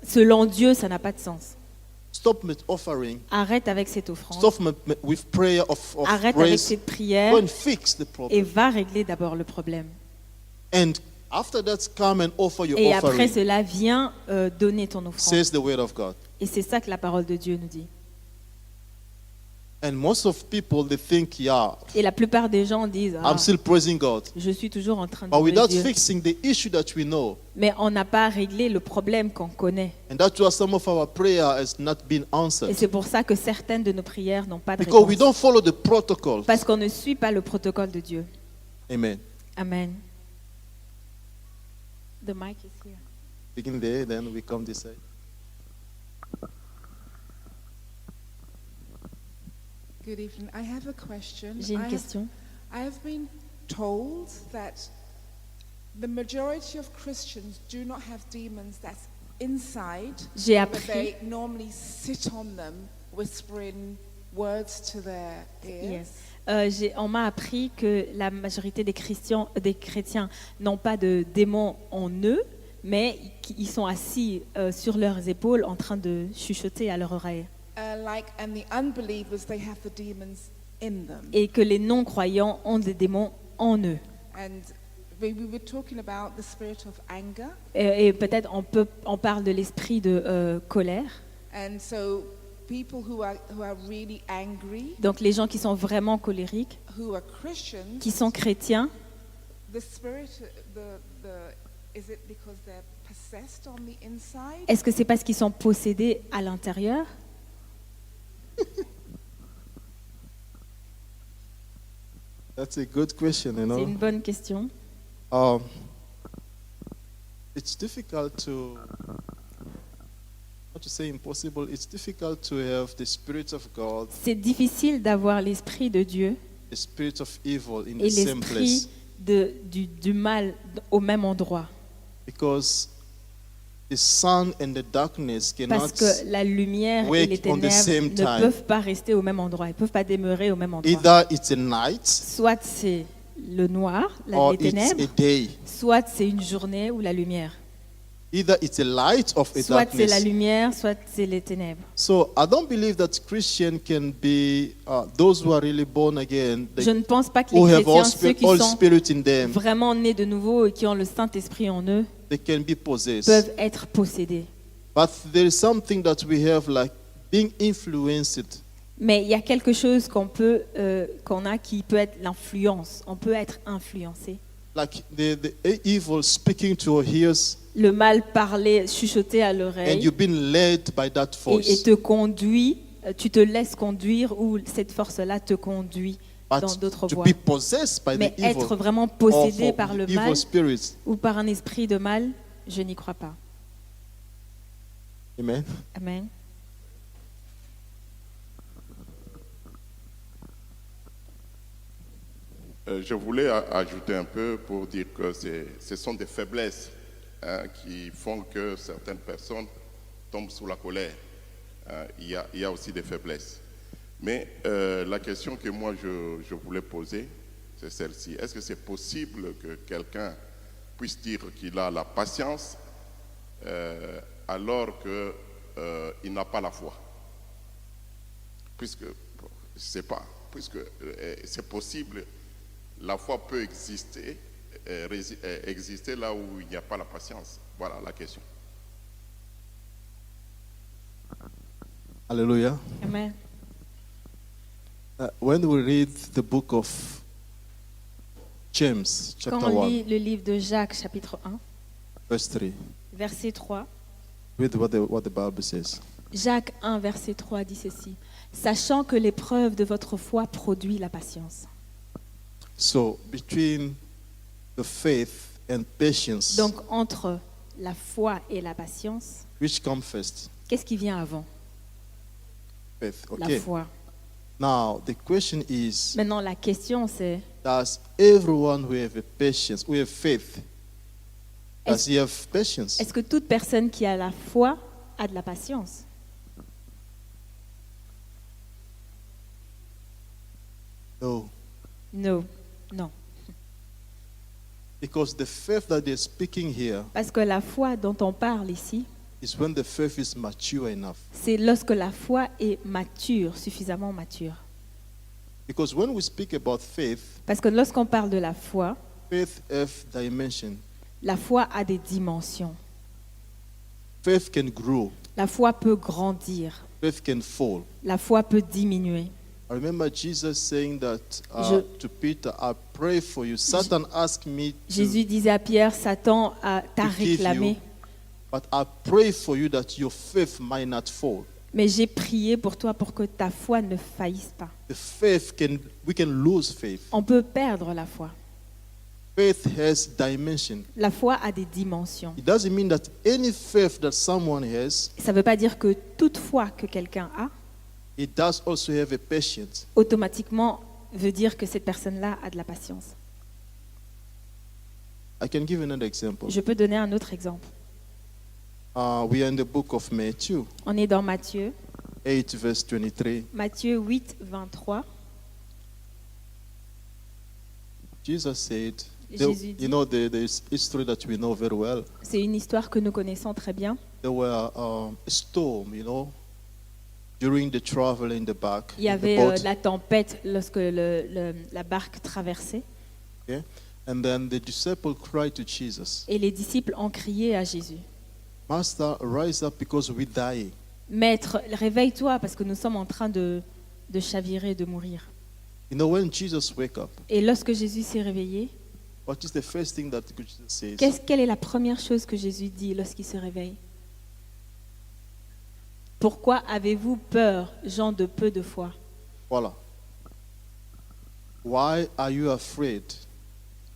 selon Dieu, ça n'a pas de sens. Stop with offering. Arrête avec cette offrande. Stop with prayer of Arrête avec praise. cette prière Go and fix the et problem. va régler d'abord le problème. And after that, come and offer your Et après offering, cela, viens donner ton offrande. says the word of God. Et c'est ça que la parole de Dieu nous dit. And most of people, they think, yeah, Et la plupart des gens disent, I'm still praising God. je suis toujours en train de But louer without Dieu. fixing the issue that we know. Mais on n'a pas réglé le problème qu'on connaît. And that's why some of our prayer has not been Et answered. c'est pour ça que certaines de nos prières n'ont pas de Because we réponse. don't follow the protocol. Parce qu'on ne suit pas le protocole de Dieu. Amen. Amen. The mic is here. Begin there, then we come this side. Good evening. I have a question. J'ai une question. I have been told that the majority of Christians do not have demons that's inside, J'ai but appris, they normally sit on them, whispering words to their ears. on m'a appris que la majorité des chrétiens n'ont pas de démons en eux, mais ils sont assis sur leurs épaules en train de chuchoter à leur oreille. And the unbelievers, they have the demons in them. Et que les non-croyants ont des démons en eux. And we were talking about the spirit of anger. Et peut-être on parle de l'esprit de colère. And so people who are really angry, Donc les gens qui sont vraiment colériques, who are Christians, qui sont chrétiens, the spirit, is it because they're possessed on the inside? est-ce que c'est parce qu'ils sont possédés à l'intérieur? That's a good question, you C'est know. une bonne question. It's difficult to, not to say impossible, it's difficult to have the Spirit of God, C'est difficile d'avoir l'esprit de Dieu the Spirit of evil in et the same l'esprit place. du mal au même endroit. Because the sun and the darkness Parce cannot que la lumière et work les on the same ténèbres ne time. peuvent pas rester au même endroit, ils ne peuvent pas demeurer au même endroit. Either it's a night Soit c'est le noir, or les it's ténèbres, a day. soit c'est une journée ou la lumière. Either it's a light of a Soit c'est la darkness. lumière, soit c'est les ténèbres. So I don't believe that Christian can be those who are really born again, Je ne pense pas que who les have chrétiens, ceux qui all sont spirit in them, vraiment nés de nouveau et qui ont le Saint-Esprit en eux, they can be possessed. peuvent être possédés. But there is something that we have like being influenced. Mais il y a quelque chose qu'on a qui peut être l'influence. On peut être influencé. Like the evil speaking to our ears, Le mal parler, chuchoter à and l'oreille you've been led by that et voice. te conduit, tu te laisses conduire ou cette force-là te conduit dans But d'autres to voies. be possessed by Mais the evil être vraiment or possédé for par le evil mal spirits. ou par un esprit de mal, je n'y crois pas. Amen. Amen. Je voulais ajouter un peu pour dire que ce sont des faiblesses qui font que certaines personnes tombent sous la colère. Il y a aussi des faiblesses. Mais la question que moi je voulais poser, c'est celle-ci. Est-ce que c'est possible que quelqu'un puisse dire qu'il a la patience alors qu'il n'a pas la foi? Puisque, je ne sais pas, puisque c'est possible, la foi peut exister, exister là où il n'y a pas la patience. Voilà la question. Hallelujah. Amen. When we read the book of James, Quand chapter on 1, lit le livre de Jacques, chapitre 1, verse 3, verset 3, read what the Bible says. Jacques 1, verset 3 dit ceci. Sachant que l'épreuve de votre foi produit la patience. So between the faith and patience, Donc entre la foi et la patience, which come first? qu'est-ce qui vient avant? Faith. La Okay. foi. Now the question is: Maintenant la question c'est, does everyone who have a patience, who have faith, does he have patience? est-ce que toute personne qui a la foi a de la patience? No, Non. Non. because the faith that they're speaking here Parce que la foi dont on parle ici, is when the faith is mature enough. c'est lorsque la foi est mature, suffisamment mature. Because when we speak about faith, Parce que lorsqu'on parle de la foi, faith have dimension. la foi a des dimensions. Faith can grow. La foi peut grandir. Faith can fall. La foi peut diminuer. I remember Jesus saying that to Peter, I pray for you. Satan asked me Jésus disait à Pierre, Satan t'a to give réclamé, you, but I pray for you that your faith might not fall. mais j'ai prié pour toi pour que ta foi ne faillisse pas. The faith we can lose faith. On peut perdre la foi. Faith has dimension. La foi a des dimensions. It doesn't mean that any faith that someone has, Ça ne veut pas dire que toute foi que quelqu'un a, it does also have a patience. automatiquement veut dire que cette personne-là a de la patience. I can give another example. Je peux donner un autre exemple. We are in the book of Matthew, On est dans Matthieu, 8 verse 23. Matthieu 8, 23. Jesus said, Jésus dit- you know, the history that we know very well. C'est une histoire que nous connaissons très bien. There were a storm, you know, during the travel in the back, Il y in the avait boat, la tempête lorsque la barque traversait. okay? And then the disciple cried to Jesus, Et les disciples ont crié à Jésus, Master, rise up because we're dying. Maître, réveille-toi parce que nous sommes en train de chavirer, de mourir. You know, when Jesus wake up, Et lorsque Jésus s'est réveillé, what is the first thing that Jesus says? quelle est la première chose que Jésus dit lorsqu'il se réveille? Pourquoi avez-vous peur, gens de peu de foi? Voilà. Why are you afraid?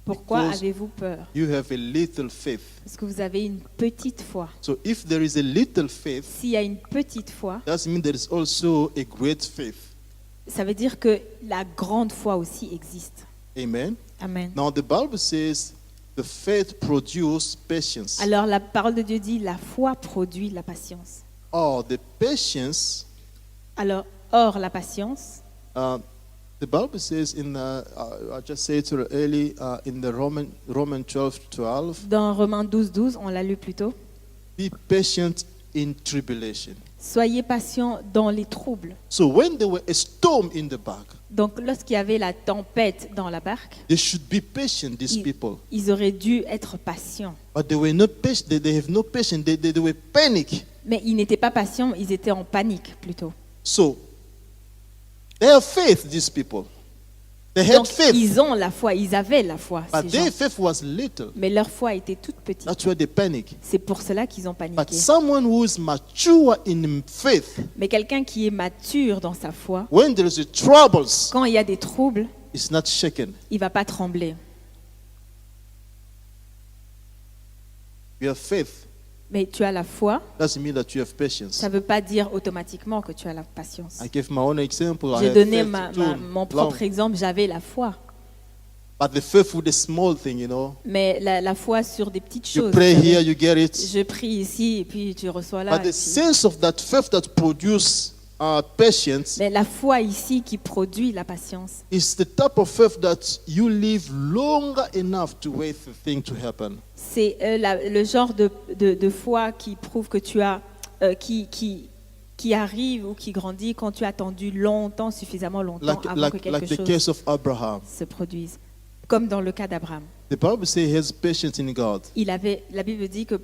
Pourquoi Because avez-vous peur? you have a little faith. Parce que vous avez une petite foi. So if there is a little faith, S'il y a une petite foi, that means there is also a great faith. ça veut dire que la grande foi aussi existe. Amen. Amen. Now the Bible says the faith produces patience. Alors la parole de Dieu dit la foi produit la patience. Or the patience, Alors, or la patience, the Bible says in I just said it early in the Roman 12:12, dans Romains 12, on l'a lu plus tôt, be patient in tribulation. soyez patients dans les troubles. So when there were a storm in the bark, Donc lorsqu'il y avait la tempête dans la barque, they should be patient, these people. ils auraient dû être patients. But they were not patient. They have no patience. They were panic. Mais ils n'étaient pas patients, ils étaient en panique plutôt. So they have faith, these people. They had Donc faith, ils ont la foi, ils avaient la foi, but ces their gens. faith was little. Mais leur foi était toute petite. That's why they panic. C'est pour cela qu'ils ont But paniqué. someone who is mature in faith, Mais quelqu'un qui est mature dans sa foi, when there is a troubles, quand il y a des troubles, is not shaken. il va pas trembler. You have faith. Mais tu as la foi, Doesn't mean that you have patience. ça ne veut pas dire automatiquement que tu as la patience. I gave my own example. I J'ai had donné faith too, mon propre long. exemple, j'avais la foi. But the faith with the small thing, you know. Mais la foi sur des petites You choses. pray vous savez. here, you get it. Je prie ici et puis tu reçois là. But et the puis- sense of that faith that produces patience Mais la foi ici qui produit la patience, is the type of faith that you live longer enough to wait for the thing to happen. c'est le genre de foi qui prouve que tu as, qui arrive ou qui grandit quand tu as attendu longtemps, suffisamment longtemps Like, avant que like, quelque like the chose case of Abraham. se produise. Comme dans le cas d'Abraham. The Bible says he has patience in God. La Bible dit que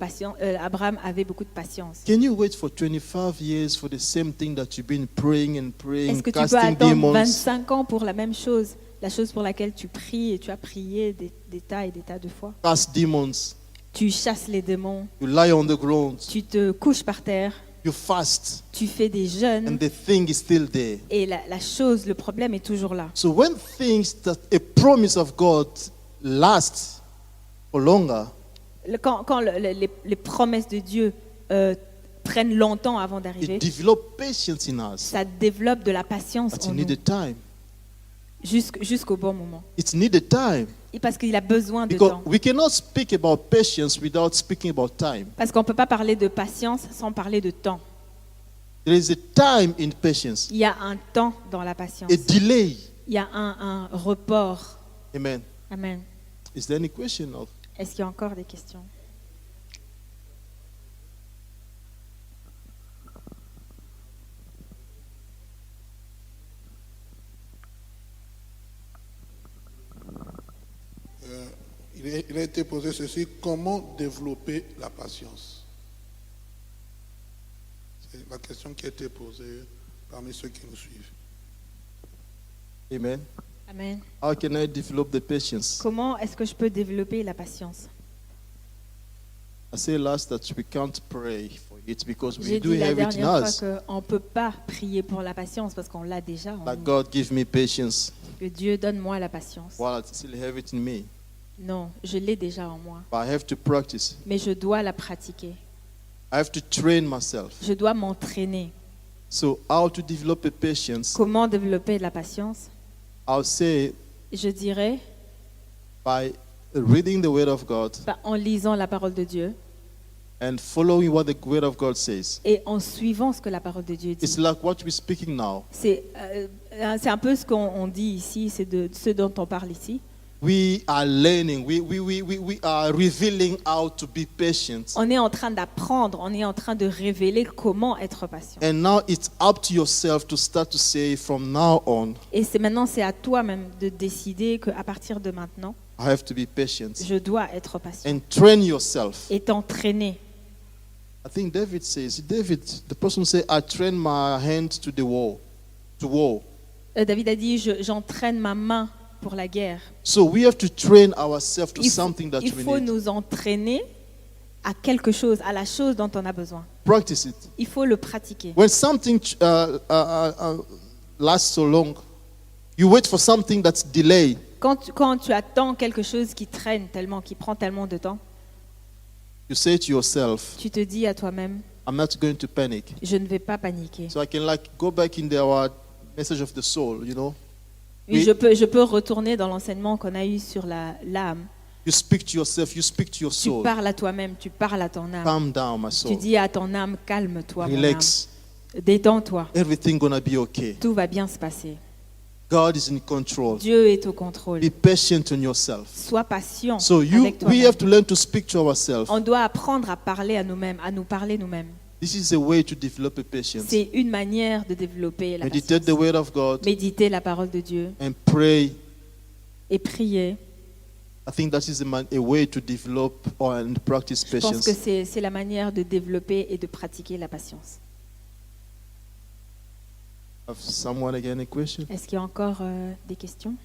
Abraham avait beaucoup de patience. Can you wait for 25 years for the same thing that you've been praying and praying, Est-ce que tu peux casting attendre demons? 25 ans pour la même chose, la chose pour laquelle tu pries et tu as prié des tas et des tas de fois? Cast demons. Tu chasses les démons, You lie on the ground. tu te couches par terre, You fast. tu fais des jeûnes And the thing is still there. et la chose, le problème est toujours là. So when things that a promise of God lasts for longer, Quand les promesses de Dieu prennent longtemps avant d'arriver, it develops patience in us. ça développe de la patience But en it nous needed time. jusqu'au bon moment. It needed time. Et parce qu'il a besoin de Because temps. we cannot speak about patience without speaking about time. Parce qu'on ne peut pas parler de patience sans parler de temps. There is a time in patience, Il y a un temps dans la patience. a delay. Il y a un report. Amen. Amen. Is there any question of? Est-ce qu'il y a encore des questions? Il a été posé ceci, comment développer la patience? C'est la question qui a été posée parmi ceux qui nous suivent. Amen. Amen. How can I develop the patience? Comment est-ce que je peux développer la patience? I say last that we can't pray for it because we J'ai do dit la have it in dernière fois us. qu'on ne peut pas prier pour la patience parce qu'on l'a déjà en Like nous. God give me patience. Que Dieu donne-moi la patience. While I still have it in me. Non, je l'ai déjà en moi. But I have to practice. Mais je dois la pratiquer. I have to train myself. Je dois m'entraîner. So how to develop a patience? Comment développer la patience? I'll say Je dirais by reading the Word of God en lisant la parole de Dieu and following what the Word of God says. et en suivant ce que la parole de Dieu It's dit. like what we're speaking now. C'est un peu ce qu'on dit ici, c'est de ce dont on parle ici. We are learning. We are revealing how to be patient. On est en train d'apprendre, on est en train de révéler comment être patient. And now it's up to yourself to start to say from now on, Et c'est à toi-même de décider qu'à partir de maintenant, I have to be patient. Je dois être patient And train yourself. et t'entraîner. I think David says, the person say, I train my hand to the war, to war. David a dit, j'entraîne ma main pour la guerre. So we have to train ourselves to Il faut, something that il we faut need. nous entraîner à quelque chose, à la chose dont on a besoin. Practice it. Il faut le pratiquer. When something lasts so long, you wait for something that's delayed. Quand tu attends quelque chose qui traîne tellement, qui prend tellement de temps, You say to yourself, tu te dis à toi-même, I'm not going to panic. je ne vais pas paniquer. So I can go back in our message of the soul, you know. Oui, je peux retourner dans l'enseignement qu'on a eu sur l'âme. You speak to yourself, you speak to your Tu soul. parles à toi-même, tu parles à ton âme. Calm down, my Tu soul. dis à ton âme, calme-toi, mon âme. Relax. Détends-toi. Everything gonna be okay. Tout va bien se passer. God is in control. Dieu est au contrôle. Be patient on yourself. Sois patient So avec toi. we have to learn to speak to ourselves. On doit apprendre à parler à nous-mêmes, à nous parler nous-mêmes. This is a way to develop a patience. C'est une manière de développer la Meditate patience. the word of God Méditer la parole de Dieu and pray. et prier. I think that is a way to develop and practice Je pense que patience. c'est la manière de développer et de pratiquer la patience. Have someone again a question? Est-ce qu'il y a encore des questions?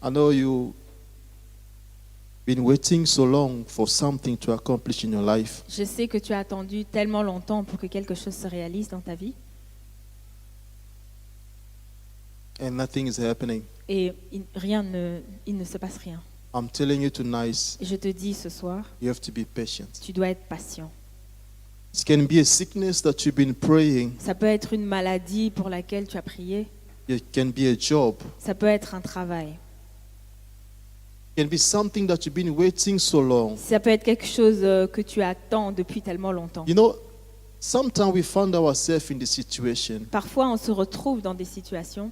I know you've been waiting so long for something to accomplish in your life. Je sais que tu as attendu tellement longtemps pour que quelque chose se réalise dans ta vie And nothing is happening. et il ne se passe rien. I'm telling you tonight, Et je te dis ce soir, you have to be patient. tu dois être patient. It can be a sickness that you've been praying. Ça peut être une maladie pour laquelle tu as prié. It can be a job. Ça peut être un travail. It can be something that you've been waiting so long. Ça peut être quelque chose que tu attends depuis tellement longtemps. You know, sometimes we find ourselves in this situation Parfois, on se retrouve dans des situations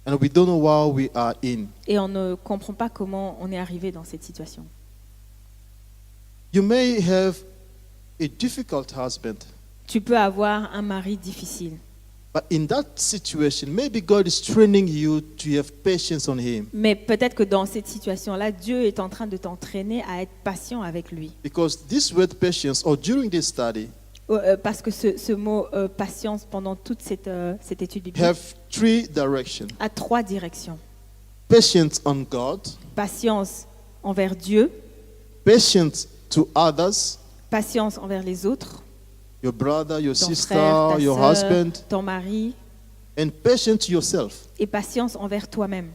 and we don't know why we are in. et on ne comprend pas comment on est arrivé dans cette situation. You may have a difficult husband, Tu peux avoir un mari difficile, but in that situation, maybe God is training you to have patience on Him. mais peut-être que dans cette situation-là, Dieu est en train de t'entraîner à être patient avec lui. Because this word patience, or during this study, Parce que ce mot patience pendant toute cette étude biblique have three directions. a trois directions. Patience on God, Patience envers Dieu, patience to others, patience envers les autres, your brother, your ton sister, frère, ta your sœur, husband, ton mari, and patience to yourself. et patience envers toi-même.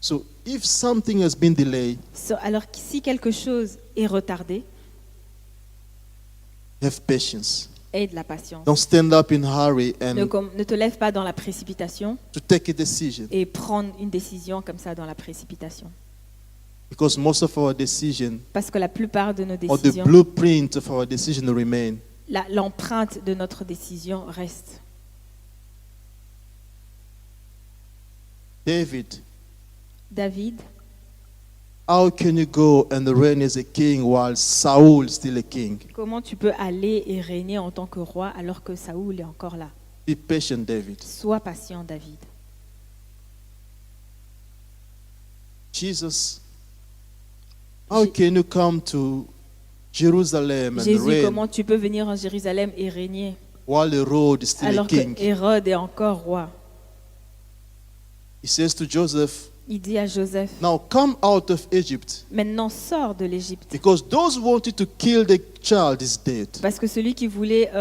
So if something has been delayed, Alors que si quelque chose est retardé, have patience. aie de la patience. Don't stand up in a hurry Ne, and ne te lève pas dans la précipitation to take a decision. et prendre une décision comme ça dans la précipitation. Because most of our decision, Parce que la plupart de nos or the décisions, blueprint of our decision remain. l'empreinte de notre décision reste. David, David, how can you go and reign as a king while Saul is still a king? comment tu peux aller et régner en tant que roi alors que Saoul est encore là? Be patient, David. Sois patient, David. Jesus, how can you come to Jerusalem and Jésus, reign comment tu peux venir en Jérusalem et régner while Herod is still a alors que king? Hérode est encore roi? He says to Joseph, Il dit à Joseph, now come out of Egypt, maintenant sors de l'Égypte. because those who wanted to kill the child is dead. Parce que celui qui voulait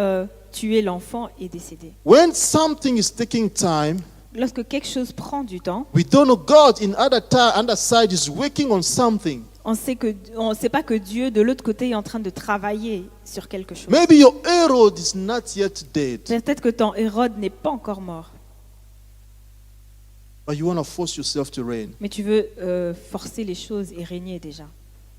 tuer l'enfant est décédé. When something is taking time, Lorsque quelque chose prend du temps, we don't know God in other side is working on something. on ne sait pas que Dieu, de l'autre côté, est en train de travailler sur quelque chose. Maybe your Herod is not yet dead, Peut-être que ton Hérode n'est pas encore mort, but you want to force yourself to reign. mais tu veux forcer les choses et régner déjà.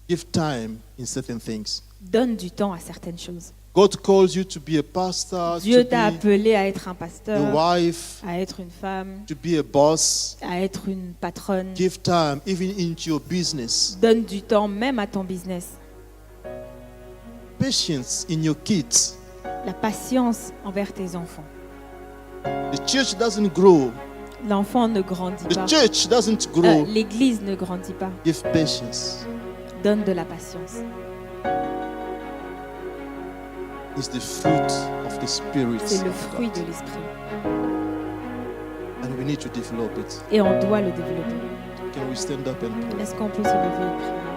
Give time in certain things. Donne du temps à certaines choses. God calls you to be a pastor, Dieu to t'a be appelé à être un a pasteur, wife, à être une femme, to be a boss. à être une patronne. Give time even into your business. Donne du temps même à ton business. Patience in your kids. La patience envers tes enfants. The church doesn't grow. L'enfant ne grandit The pas. church doesn't grow. L'église ne grandit pas. Give patience. Donne de la patience. It's the fruit of the Spirit. C'est le of fruit God. de l'esprit. And we need to develop it. Et on doit le développer. Can we stand up and pray? Est-ce qu'on peut se lever et prier?